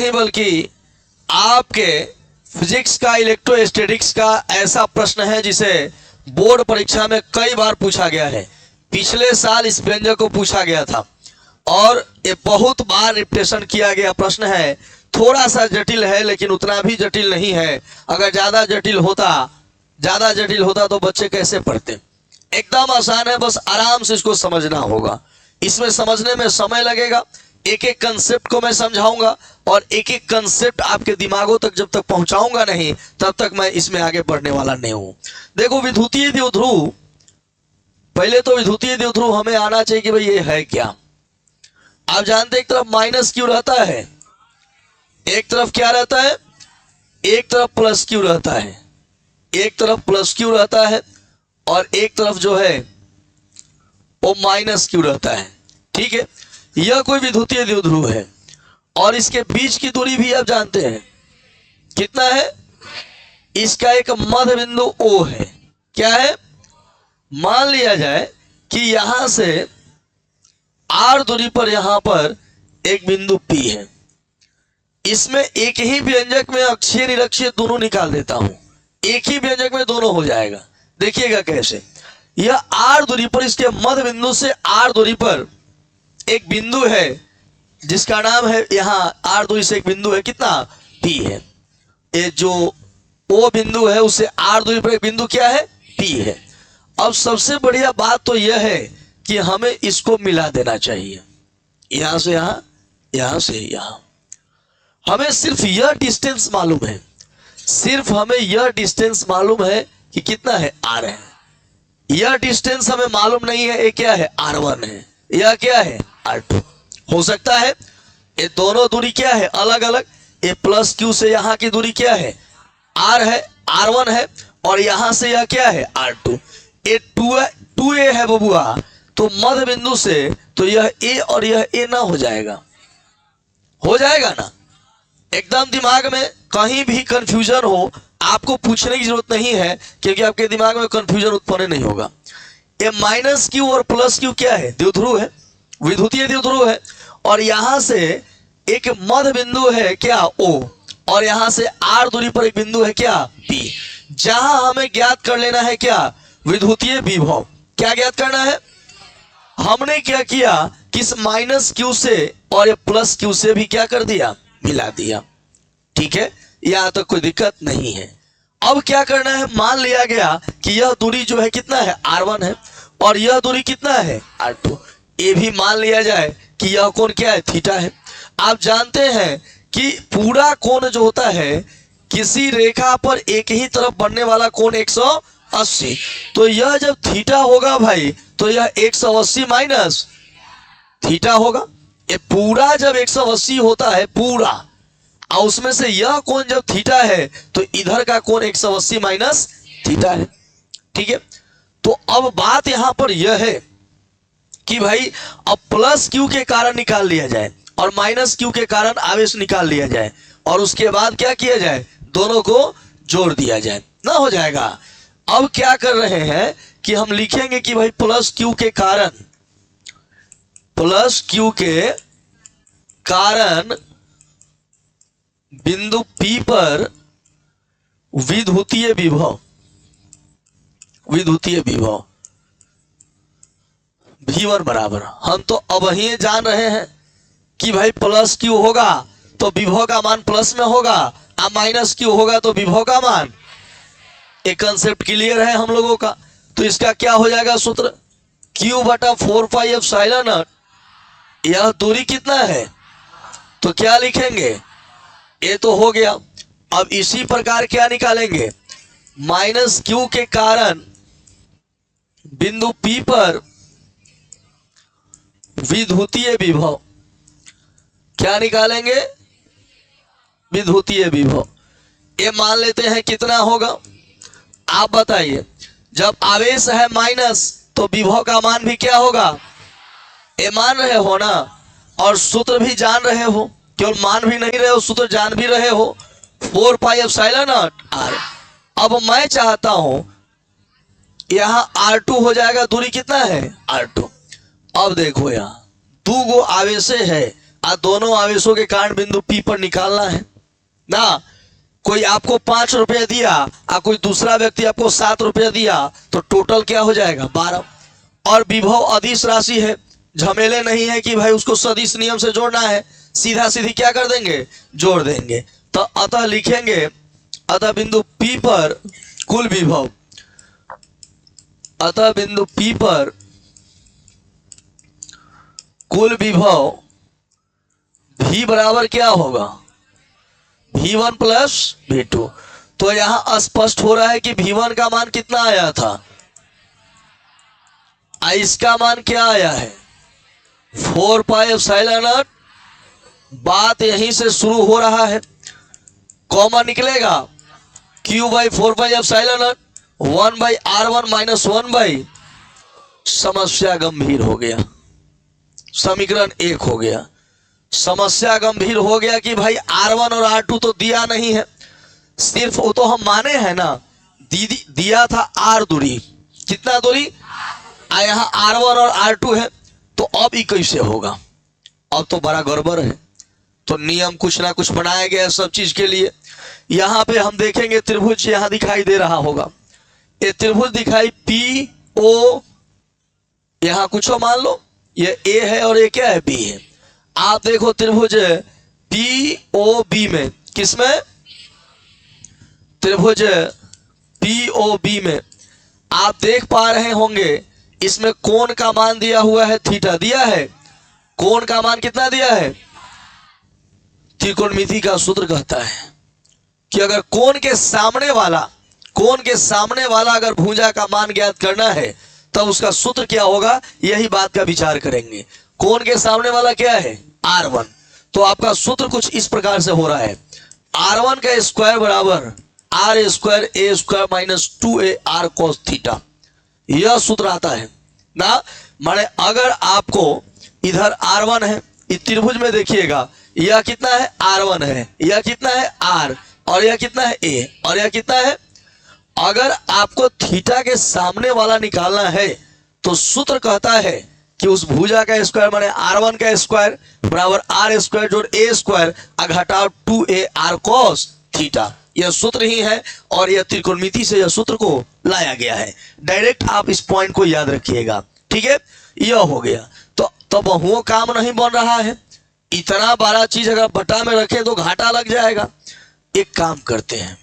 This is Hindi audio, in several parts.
नहीं बल्कि आपके फिजिक्स का, इलेक्ट्रोस्टैटिक्स का ऐसा प्रश्न है जिसे बोर्ड परीक्षा में कई बार पूछा गया है। पिछले साल इस व्यंजक को पूछा गया था और ये बहुत बार रिपीटेशन किया गया प्रश्न है। थोड़ा सा जटिल है लेकिन उतना भी जटिल नहीं है। अगर ज़्यादा जटिल होता तो बच्चे कैसे पढ़ते। एकदम आसान है, बस आराम से इसको समझना होगा। इसमें समझने में समय लगेगा। एक एक कंसेप्ट को मैं समझाऊंगा और एक एक कंसेप्ट आपके दिमागों तक जब तक पहुंचाऊंगा नहीं तब तक मैं इसमें आगे बढ़ने वाला नहीं हूं। देखो, विद्युतीय द्विध्रुव, पहले तो विद्युतीय द्विध्रुव हमें आना चाहिए कि भाई ये है क्या। आप जानते हैं एक तरफ माइनस क्यू रहता है, एक तरफ क्या रहता है, एक तरफ प्लस क्यू रहता है। एक तरफ प्लस क्यू रहता है और एक तरफ जो है वो माइनस क्यू रहता है। ठीक है, यह कोई विद्युतीय द्विध्रुव है और इसके बीच की दूरी भी आप जानते हैं कितना है। इसका एक मध्य बिंदु O है। क्या है? मान लिया जाए कि यहां से R दूरी पर यहां पर एक बिंदु P है। इसमें एक ही व्यंजक में अक्षीय निरक्षीय दोनों निकाल देता हूं। एक ही व्यंजक में दोनों हो जाएगा। देखिएगा कैसे। यह R दूरी पर, इसके मध्य बिंदु से R दूरी पर एक बिंदु है जिसका नाम है, यहां R दूरी से एक बिंदु है कितना, P है। ये जो O बिंदु है उससे R दूरी पर एक बिंदु क्या है, P है। अब सबसे बढ़िया बात तो यह है कि हमें इसको मिला देना चाहिए। यहां से यहां, यहां से यहां। हमें सिर्फ यह डिस्टेंस मालूम है, सिर्फ हमें यह डिस्टेंस मालूम है कि कितना है, R है। यह डिस्टेंस हमें मालूम नहीं है, ये क्या है, R1 है। यह क्या है, R2। हो सकता है ये दोनों दूरी क्या है, अलग अलग। ये प्लस क्यू से यहाँ की दूरी क्या है, R है, R1 है, और यहां से यह क्या है, R2। ये 2A है बबुआ, तो मध्य बिंदु से तो यह A और यह A ना हो जाएगा, हो जाएगा ना। एकदम दिमाग में कहीं भी कंफ्यूजन हो आपको पूछने की जरूरत नहीं है, क्योंकि आपके दिमाग में कंफ्यूजन उत्पन्न नहीं होगा। ये माइनस क्यू और प्लस क्यू क्या है, द्विध्रुव है, विद्युतीय द्विध्रुव है। और यहां से एक मध्य बिंदु है क्या, O, और यहां से R दूरी पर एक बिंदु है क्या, P। जहां हमें ज्ञात कर लेना है क्या, विद्युतीय विभव। क्या ज्ञात करना है, हमने क्या किया कि इस माइनस क्यू से और ये प्लस क्यू से भी क्या कर दिया, मिला दिया। ठीक है, यहां तक कोई दिक्कत नहीं है। अब क्या करना है, मान लिया गया कि यह दूरी जो है कितना है, R1 है, और यह दूरी कितना है, R2। ये भी मान लिया जाए कि यह कोण क्या है, थीटा है। आप जानते हैं कि पूरा कोण जो होता है, किसी रेखा पर एक ही तरफ बनने वाला कोण 180। तो यह जब थीटा होगा भाई, तो यह 180 माइनस थीटा होगा। ये पूरा जब 180 होता है पूरा, और उसमें से यह कोण जब थीटा है तो इधर का कोण 180 माइनस थीटा है। ठीक है, तो अब बात यहां पर यह है कि भाई अब प्लस क्यू के कारण निकाल लिया जाए और माइनस क्यू के कारण आवेश निकाल लिया जाए, और उसके बाद क्या किया जाए, दोनों को जोड़ दिया जाए, ना हो जाएगा। अब क्या कर रहे हैं कि हम लिखेंगे कि भाई प्लस क्यू के कारण बिंदु P पर विद्युतीय विभव V1 बराबर, हम तो अब ही जान रहे हैं कि भाई प्लस क्यू होगा तो विभव का मान प्लस में होगा, और माइनस क्यू होगा तो विभव का मान। एक कंसेप्ट क्लियर है हम लोगों का। तो इसका क्या हो जाएगा सूत्र, Q बटा 4πε0। यह दूरी कितना है, तो क्या लिखेंगे, ये तो हो गया। अब इसी प्रकार क्या निकालेंगे, माइनस क्यू के कारण बिंदु P पर विद्युतीय विभव। क्या निकालेंगे, विद्युतीय विभव। ये मान लेते हैं कितना होगा, आप बताइए। जब आवेश है माइनस तो विभव का मान भी क्या होगा, ये मान रहे हो ना, और सूत्र भी जान रहे हो, केवल मान भी नहीं रहे हो, सूत्र जान भी रहे हो, 4πε0 R। अब मैं चाहता हूं यहां R2 हो जाएगा, दूरी कितना है, R2। अब देखो यहां दो गो आवेश है, दोनों आवेशों के कारण बिंदु P पर निकालना है ना। कोई आपको 5 रुपया दिया और कोई दूसरा व्यक्ति आपको 7 रुपया दिया, तो टोटल क्या हो जाएगा 12। और विभव अदिश राशि है, झमेले नहीं है कि भाई उसको सदिश नियम से जोड़ना है, सीधा सीधी क्या कर देंगे, जोड़ देंगे। तो अतः लिखेंगे, अतः बिंदु P पर कुल विभव, अतः बिंदु P पर कुल विभव V बराबर क्या होगा, V1 प्लस V2। तो यहां स्पष्ट हो रहा है कि V1 का मान कितना आया था, इसका मान क्या आया है 4 पाई एप्सिलॉन नॉट। बात यहीं से शुरू हो रहा है, कॉमन निकलेगा Q by 4 pi epsilon not 1 by R1 minus 1 by, समस्या गंभीर हो गया, समीकरण 1 हो गया। समस्या गंभीर हो गया कि भाई R1 और R2 तो दिया नहीं है, सिर्फ वो तो हम माने हैं ना, दिया था R दूरी, कितना दूरी, यहाँ R1 और R2 है। तो अब ये कैसे होगा, अब तो बड़ा गड़बड़ है। तो नियम कुछ ना कुछ बनाया गया है सब चीज के लिए। यहाँ पे हम देखेंगे त्रिभुज यहाँ दिखाई दे रहा होगा, ये त्रिभुज दिखाई PO, यहाँ कुछ मान लो ये A है और ये क्या है B है। आप देखो त्रिभुज POB में, किसमें, त्रिभुज POB में आप देख पा रहे होंगे, इसमें कोण का मान दिया हुआ है थीटा दिया है, कोण का मान कितना दिया है, त्रिकोणमिति का सूत्र कहता है कि अगर कोण के सामने वाला अगर भुजा का मान ज्ञात करना है तब उसका सूत्र क्या होगा, यही बात का विचार करेंगे। कोण के सामने वाला क्या है R1, तो आपका सूत्र कुछ इस प्रकार से हो रहा है, R1 का स्क्वायर बराबर R square A square minus 2A R cos theta, यह सूत्र आता है ना। माने अगर आपको इधर R1 है, इस त्रिभुज में देखिएगा यह कितना है R1 है, यह कितना है R, और यह कितना है A, और यह कितना है। अगर आपको थीटा के सामने वाला निकालना है तो सूत्र कहता है कि उस भुजा का स्क्वायर माने R1 का स्क्वायर बराबर R स्क्वायर जोड़ A स्क्वायर घटाओ 2A R cos थीटा, यह सूत्र ही है। और यह त्रिकोणमिति से यह सूत्र को लाया गया है। डायरेक्ट आप इस पॉइंट को याद रखिएगा, ठीक है। यह हो गया तो बहुओं काम नहीं बन रहा है, इतना बड़ा चीज अगर बटा में रखे तो घाटा लग जाएगा। एक काम करते हैं,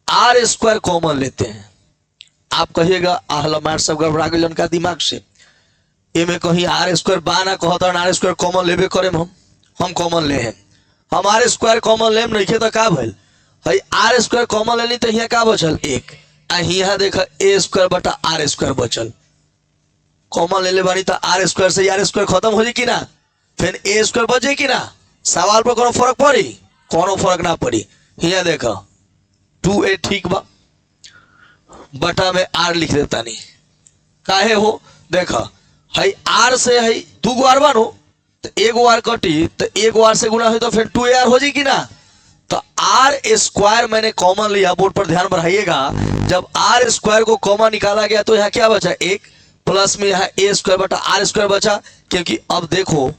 R स्क्वायर कॉमन लेते हैं। आप कहिएगा आहलमार सब गड़बड़ा गए उनका दिमाग से, ये में कहीं R स्क्वायर बाना कहता R स्क्वायर कॉमन लेबे करे, हम कॉमन ले हैं, हम R स्क्वायर कॉमन लेम नहीं तो का भइल है, R स्क्वायर कॉमन लेनी तो यहाँ का बचल 1, यहाँ देखा A स्क्वायर बटा R स्क्वायर बचल, कॉमन ले ले बानी तो R स्क्वायर से R स्क्वायर खत्म हो जाए कि ना, फिर A स्क्वायर बचे कि ना। सवाल पर कोनो फर्क पड़ी, कोनो फर्क ना पड़ी। यहाँ देखो 2A ठीक बा, बटा में R लिख देता नहीं, काहे हो देखा है R से है 2 गो R1 हो तो 1 गो R कटी, तो 1 गो R से गुना हो तो फिर 2AR हो जाए कि ना। तो R स्क्वायर मैंने कॉमन लिया, बोर्ड पर ध्यान बढ़ाइएगा, जब R स्क्वायर को कॉमन निकाला गया तो यहाँ क्या बचा 1, प्लस में यहाँ A स्क्वायर बटा R स्क्वायर बचा, क्योंकि अब देखो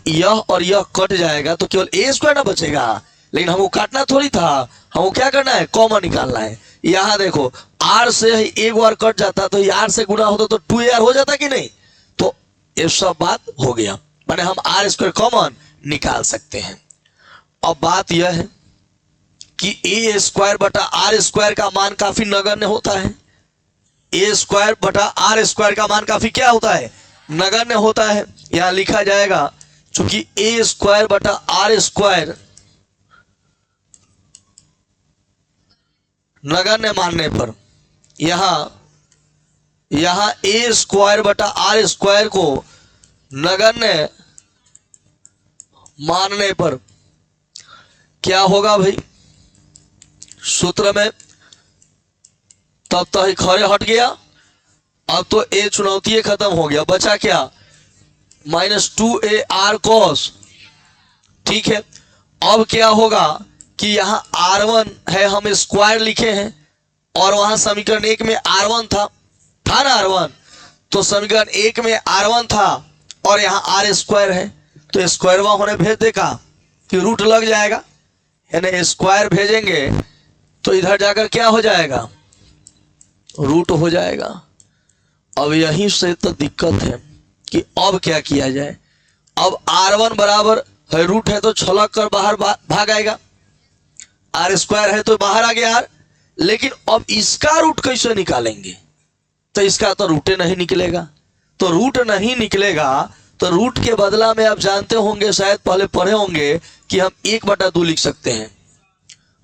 यह और यह कट जाएगा तो केवल A स्क्वायर ना बचेगा, लेकिन हमको काटना थोड़ी था, हमको क्या करना है कॉमन निकालना है। यहाँ देखो R से 1 बार कट जाता तो R से गुना होता तो 2AR हो जाता कि नहीं। तो ये सब बात हो गया, माने हम R स्क्वायर कॉमन निकाल सकते हैं। अब बात यह है कि A स्क्वायर बटा R स्क्वायर का मान काफी नगण्य होता है, A स्क्वायर बटा R स्क्वायर का मान काफी क्या होता है, नगण्य होता है। यहाँ लिखा जाएगा चूंकि A स्क्वायर बटा R स्क्वायर नगण्य मानने पर यहाँ A स्क्वायर बटा R स्क्वायर को नगण्य मानने पर क्या होगा भाई, सूत्र में तब तो खरे हट गया, अब तो A चुनौती खत्म हो गया, बचा क्या -2AR cos, ठीक है। अब क्या होगा कि यहाँ R1 है, हम स्क्वायर लिखे हैं और वहां समीकरण 1 में R1 था ना R1, तो समीकरण 1 में R1 था और यहाँ आर स्क्वायर है, तो स्क्वायरवा होने भेज दे का कि रूट लग जाएगा, यानी स्क्वायर भेजेंगे तो इधर जाकर क्या हो जाएगा, रूट हो जाएगा। अब यहीं से तो दिक्कत है कि अब क्या किया जाए। अब R1 बराबर है रूट है तो छलक कर बाहर भाग आएगा, आर स्क्वायर है तो बाहर आ गया आर, लेकिन अब इसका रूट कैसे निकालेंगे, तो इसका तो रूट नहीं निकलेगा। तो रूट नहीं निकलेगा तो रूट के बदला में आप जानते होंगे, शायद पहले पढ़े होंगे कि हम 1/2 लिख सकते हैं।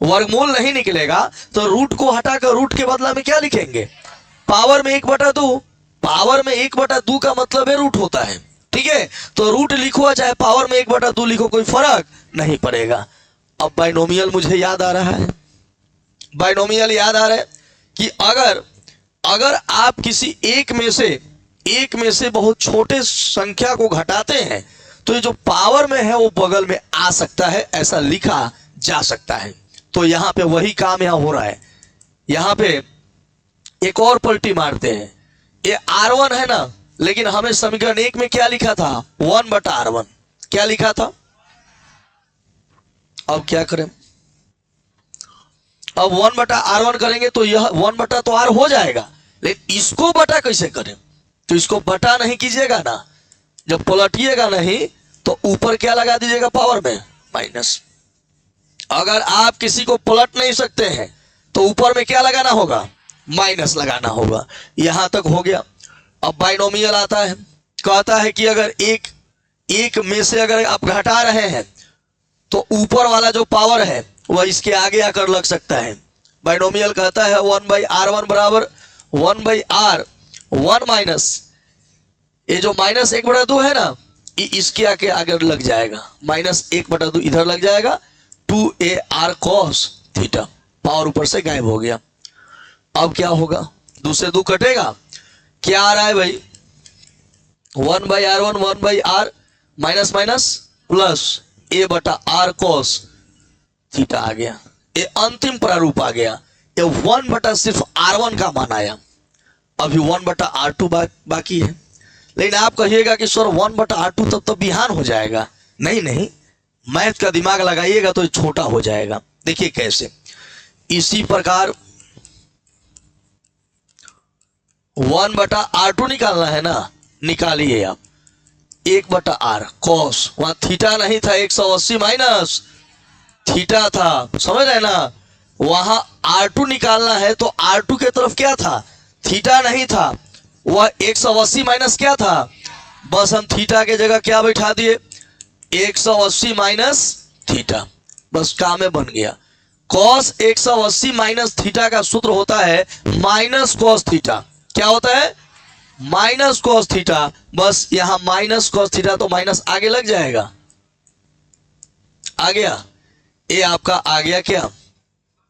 वर्गमूल नहीं निकलेगा तो रूट को हटाकर रूट के बदला में क्या लिखेंगे, पावर में 1/2। पावर में 1/2 का मतलब है रूट होता है, ठीक है। तो रूट लिखो चाहे पावर में 1/2 लिखो, कोई फर्क नहीं पड़ेगा। अब बाइनोमियल मुझे याद आ रहा है, बाइनोमियल याद आ रहा है कि अगर आप किसी एक में से बहुत छोटे संख्या को घटाते हैं तो ये जो पावर में है वो बगल में आ सकता है, ऐसा लिखा जा सकता है। तो यहाँ पे वही काम यहाँ हो रहा है। यहाँ पे एक और पलटी मारते हैं, ये R1 है ना, लेकिन हमें समीकरण 1 में क्या लिखा था, 1/R1 क्या लिखा था। अब क्या करें, अब 1/R1 करेंगे तो यह 1 तो R हो जाएगा, लेकिन इसको बटा कैसे करें, तो इसको बटा नहीं कीजिएगा ना, जब पलटिएगा नहीं तो ऊपर क्या लगा दीजिएगा, पावर में माइनस। अगर आप किसी को पलट नहीं सकते हैं तो ऊपर में क्या लगाना होगा, माइनस लगाना होगा। यहां तक हो गया। अब बाइनोमियल आता है, कहता है कि अगर एक में से अगर आप घटा रहे हैं तो ऊपर वाला जो पावर है वह इसके आगे आकर लग सकता है। बाइनोमियल कहता है 1/R1 बराबर 1/R 1 माइनस ये जो -1/2 है ना, ये इसके आगे लग जाएगा, -1/2 इधर लग जाएगा, 2AR cos थीटा, पावर ऊपर से गायब हो गया। अब क्या होगा, 2 से 2 कटेगा, क्या आ रहा है भाई, 1/R1 1/R minus minus plus A/R cos theta आ गया। ये अंतिम प्रारूप आ गया। ये 1 सिर्फ R1 का मान आया, अभी 1/R2 बाकी है। लेकिन आप कहिएगा कि सर 1/R2 तब तो बिहान हो जाएगा। नहीं, मैथ का दिमाग लगाइएगा तो छोटा हो जाएगा। देखिए कैसे, इसी प्रकार 1/R2 निकालना है ना, निकालिए आप 1/R cos, वहां थीटा नहीं था, 180 माइनस थीटा था, समझ रहे ना। वहां R2 निकालना है तो R2 के तरफ क्या था, थीटा नहीं था, वह 180 माइनस क्या था, बस हम थीटा के जगह क्या बैठा दिए, 180 माइनस थीटा, बस काम में बन गया। cos 180 माइनस थीटा का सूत्र होता है माइनस cos थीटा। क्या होता है, माइनस cos थीटा। बस यहां माइनस cos थीटा तो माइनस आगे लग जाएगा, आ गया, ये आपका आ गया क्या,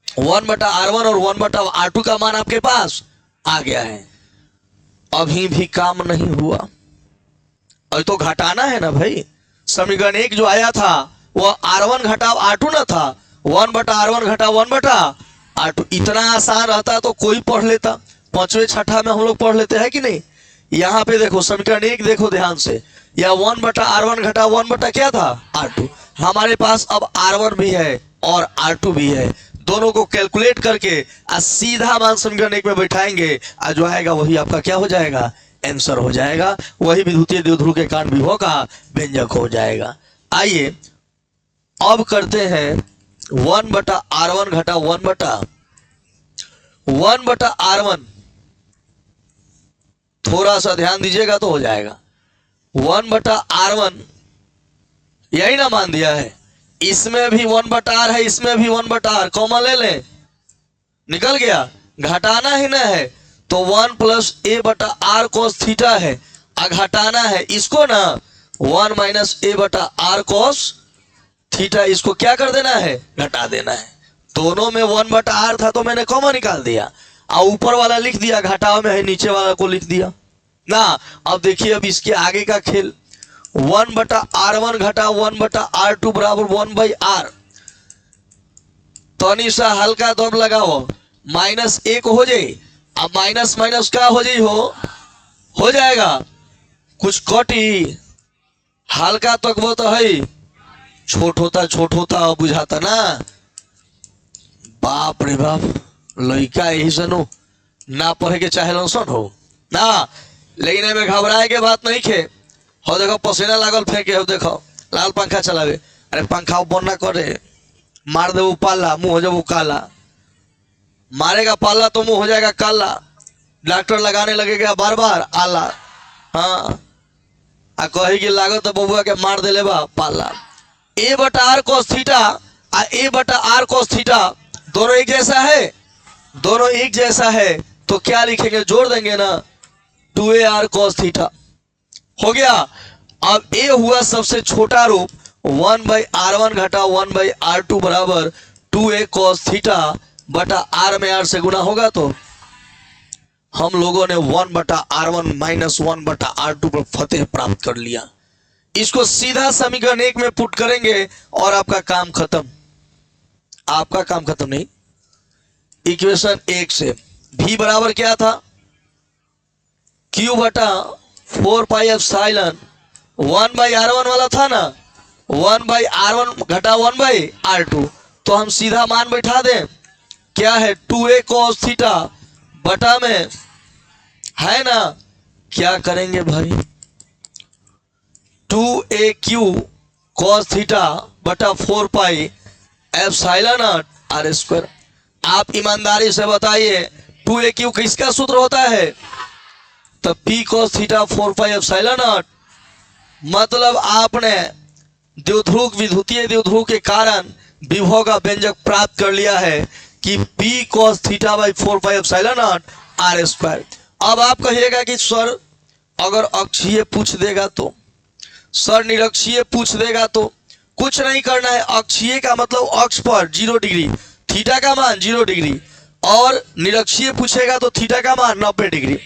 1/R1 और 1/R2 का मान आपके पास आ गया है। अभी भी काम नहीं हुआ, और तो घटाना है ना भाई। समीकरण 1 जो आया था वह R1 घटाव R2 ना था, 1/R1 घटाव 1/R2। इतना आसान रहता तो कोई पढ़ लेता, 5वें छठा में हम लोग पढ़ लेते हैं कि नहीं। यहाँ पे देखो समीकरण 1 देखो ध्यान से, यह 1/R1 घटाव 1 क्या था, R2। हमारे पास अब R1 भी है और R2 भी है, दोनों को कैलकुलेट करके सीधा मान समीकरण 1 में बैठाएंगे, जो आएगा वही आपका क्या हो जाएगा, आंसर हो जाएगा। वही विद्युतीय द्विध्रुव के कारण विभव का व्यंजक हो जाएगा। आइए अब करते हैं 1/R1 घटा 1/R1। थोड़ा सा ध्यान दीजिएगा तो हो जाएगा। 1/R1 यही ना मान दिया है, इसमें भी 1/R है, इसमें भी 1/R, कॉमन ले लें, निकल गया। घटाना ही ना है तो 1 + A/R cos थीटा है, घटाना है इसको ना 1 - A/R cos थीटा, इसको क्या कर देना है, घटा देना है। दोनों में 1/R था तो मैंने कॉमन निकाल दिया, और ऊपर वाला लिख दिया, घटाव में है नीचे वाला को लिख दिया ना। अब देखिए, अब इसके आगे का खेल, 1/R1 घटा 1/R2 बराबर 1/R। तनी सा हल्का दब लगाओ, -1 हो जाए, अब माइनस माइनस क्या हो जाए, हो जाएगा, कुछ कटी हल्का तकबो तो है छोट होता बुझाता ना। बाप रे बाप, लड़का यही सनो ना पढ़े के चाहे सन हो ना, लेकिन एमे घबराए के बात नहीं खे। हो देखो पसीना लागल फेंके, हो देखो लाल पंखा चलावे, अरे पंखा बंद ना करे, मार दे पाला, मुंह हो जाए काला, मारेगा पाला तो मुंह हो जाएगा काला, डॉक्टर लगाने लगेगा बार बार आला। हाँ, आ कही कि लागो तो बबुआ के मार दे बा पाला। ए बटा आर कोस थीटा आ ए बटा आर कोस थीटा दोनों एक जैसा है, दोनों एक जैसा है तो क्या लिखेंगे, जोड़ देंगे ना, 2ar cos थीटा हो गया। अब ए हुआ सबसे छोटा रूप, 1/r1 घटा 1/r2 बराबर 2a cos थीटा बटा r में r से गुना होगा, तो हम लोगों ने 1/r1 माइनस 1/r2 पर फतेह प्राप्त कर लिया। इसको सीधा समीकरण 1 में पुट करेंगे और आपका काम खत्म। आपका काम खत्म नहीं, इक्वेशन 1 से v बराबर क्या था, q बटा 4 पाई एप्सिलॉन 1/r1 वाला था ना, 1/r1 घटा 1/r2, तो हम सीधा मान बैठा दें, क्या है 2a cos थीटा बटा में है ना, क्या करेंगे भाई 2aq cos थीटा बटा 4 पाई एप्सिलॉन r स्क्वायर। आप ईमानदारी से बताइए 2aq किसका सूत्र होता है, तो p cos theta 4 pi epsilon not, मतलब आपने द्विध्रुव विद्युतीय द्विध्रुव के कारण विभव का व्यंजक प्राप्त कर लिया है कि p cos theta by 4 pi epsilon not r square. अब आप कहिएगा कि सर अगर अक्षीय पूछ देगा तो, सर निरक्षीय पूछ देगा तो, कुछ नहीं करना है। अक्षीय का मतलब अक्ष पर 0 डिग्री, थीटा का मान 0 डिग्री, और निरक्षीय पूछेगा तो थीटा का मान 90 डिग्री।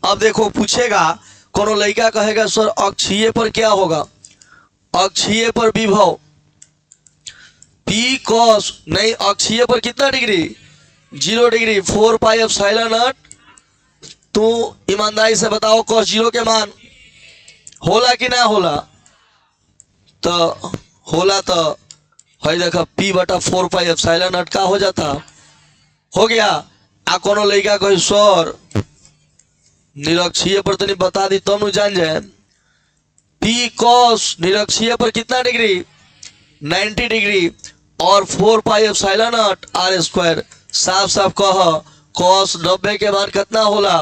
अब देखो पूछेगा, कोनो लड़का कहेगा सर अक्षीय पर क्या होगा, अक्षीय पर विभव p cos, नहीं अक्षीय पर कितना degree 0 degree 4 pi epsilon not, तो ईमानदारी से बताओ cos 0 के मान होला कि ना होला, तो होला, तो है देखा p बटा 4 पाई एप्सिलॉन नॉट का हो जाता, हो गया। आ कोनो लड़का कहे सर निरक्षीय पर तो नहीं बता दी तुम जान जाए, p cos निरक्षीय पर कितना डिग्री 90 डिग्री और 4 pi epsilon not r square, साफ साफ कह cos 90 के मान कितना होला,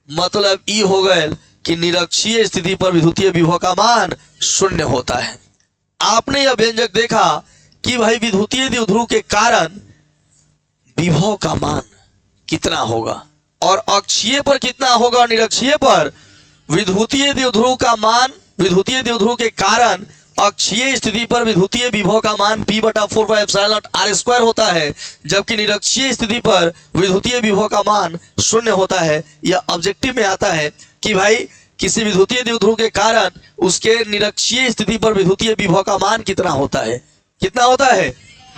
मतलब ई हो गए कि निरक्षीय स्थिति पर विद्युतीय विभव का मान शून्य होता है। आपने यह व्यंजक देखा कि भाई विद्युतीय द्विध्रुव के कारण विभव का मान कितना होगा और अक्षीय पर कितना होगा, और निरक्षीय पर विद्युतीय द्विध्रुव का मान, विद्युतीय द्विध्रुव के कारण अक्षीय स्थिति पर विद्युतीय विभव का मान p बटा 4 pi epsilon not r square होता है, जबकि निरक्षीय स्थिति पर विद्युतीय विभव का मान शून्य होता है। यह ऑब्जेक्टिव में आता है कि भाई किसी विद्युतीय द्विध्रुव के कारण उसके निरक्षीय स्थिति पर विद्युतीय विभव का मान कितना होता है, कितना होता है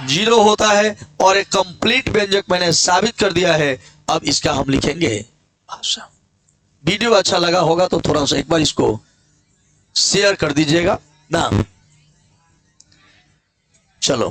0 होता है। और एक कंप्लीट व्यंजक मैंने साबित कर दिया है। अब इसका हम लिखेंगे भाषा। वीडियो अच्छा लगा होगा तो थोड़ा सा एक बार इसको शेयर कर दीजिएगा ना। चलो।